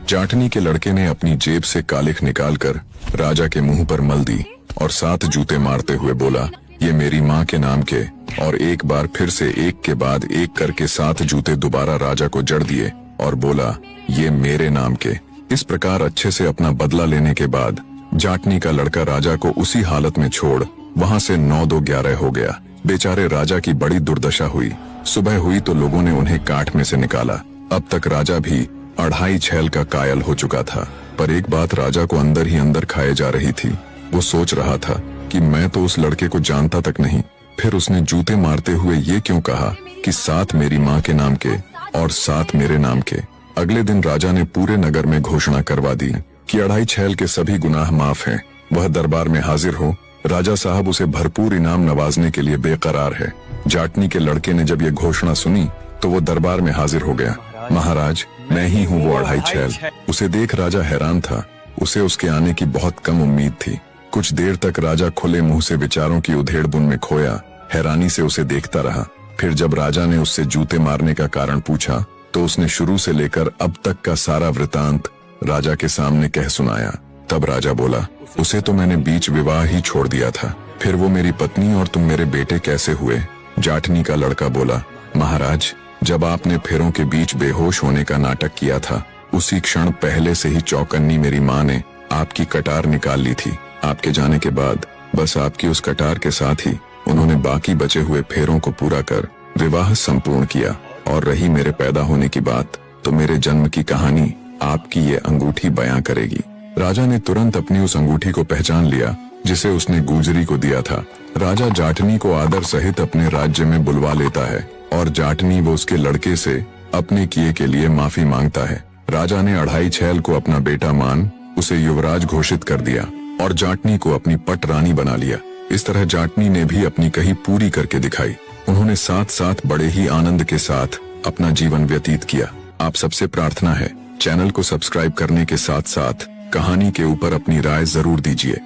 जाटनी के लड़के ने अपनी जेब से कालिख निकालकर राजा के मुंह पर मल दी और 7 जूते मारते हुए बोला, ये मेरी माँ के नाम के। और एक बार फिर से एक के बाद एक करके 7 जूते दोबारा राजा को जड़ दिए और बोला, ये मेरे नाम के। इस प्रकार अच्छे से अपना बदला लेने के बाद जाटनी का लड़का राजा को उसी हालत में छोड़ वहाँ से 9-2-11 हो गया। बेचारे राजा की बड़ी दुर्दशा हुई। सुबह हुई तो लोगों ने उन्हें काठ में से निकाला। अब तक राजा भी 2.5 छैल का कायल हो चुका था, पर एक बात राजा को अंदर ही अंदर खाए जा रही थी। वो सोच रहा था कि मैं तो उस लड़के को जानता तक नहीं, फिर उसने जूते मारते हुए ये क्यों कहा कि 7 मेरी माँ के नाम के और 7 मेरे नाम के। अगले दिन राजा ने पूरे नगर में घोषणा करवा दी कि 2.5 छैल के सभी गुनाह माफ हैं। वह दरबार में हाजिर हो। राजा साहब उसे भरपूर इनाम नवाजने के लिए बेकरार है। जाटनी के लड़के ने जब ये घोषणा सुनी तो वो दरबार में हाजिर हो गया। महाराज, मैं ही हूँ वो 2.5 छैल। उसे देख राजा हैरान था। उसे उसके आने की बहुत कम उम्मीद थी। कुछ देर तक राजा खुले मुंह से विचारों की उधेड़-बुन में खोया हैरानी से उसे देखता रहा। फिर जब राजा ने उससे जूते मारने का कारण पूछा तो उसने शुरू से लेकर अब तक का सारा वृतांत राजा के सामने कह सुनाया। तब राजा बोला, उसे तो मैंने बीच विवाह ही छोड़ दिया था, फिर वो मेरी पत्नी और तुम मेरे बेटे कैसे हुए? जाटनी का लड़का बोला, महाराज, जब आपने फेरों के बीच बेहोश होने का नाटक किया था, उसी क्षण पहले से ही चौकन्नी मेरी माँ ने आपकी कटार निकाल ली थी। आपके जाने के बाद बस आपकी उस कटार के साथ ही उन्होंने बाकी बचे हुए फेरों को पूरा कर विवाह संपूर्ण किया। और रही मेरे पैदा होने की बात, तो मेरे जन्म की कहानी आपकी ये अंगूठी बयां करेगी। राजा ने तुरंत अपनी उस अंगूठी को पहचान लिया जिसे उसने गुजरी को दिया था। राजा जाटनी को आदर सहित अपने राज्य में बुलवा लेता है और जाटनी वो उसके लड़के से अपने किए के लिए माफी मांगता है। राजा ने 2.5 छैल को अपना बेटा मान उसे युवराज घोषित कर दिया और जाटनी को अपनी पट रानी बना लिया। इस तरह जाटनी ने भी अपनी कही पूरी करके दिखाई। उन्होंने साथ साथ बड़े ही आनंद के साथ अपना जीवन व्यतीत किया। आप सबसे प्रार्थना है, चैनल को सब्सक्राइब करने के साथ साथ कहानी के ऊपर अपनी राय जरूर दीजिए।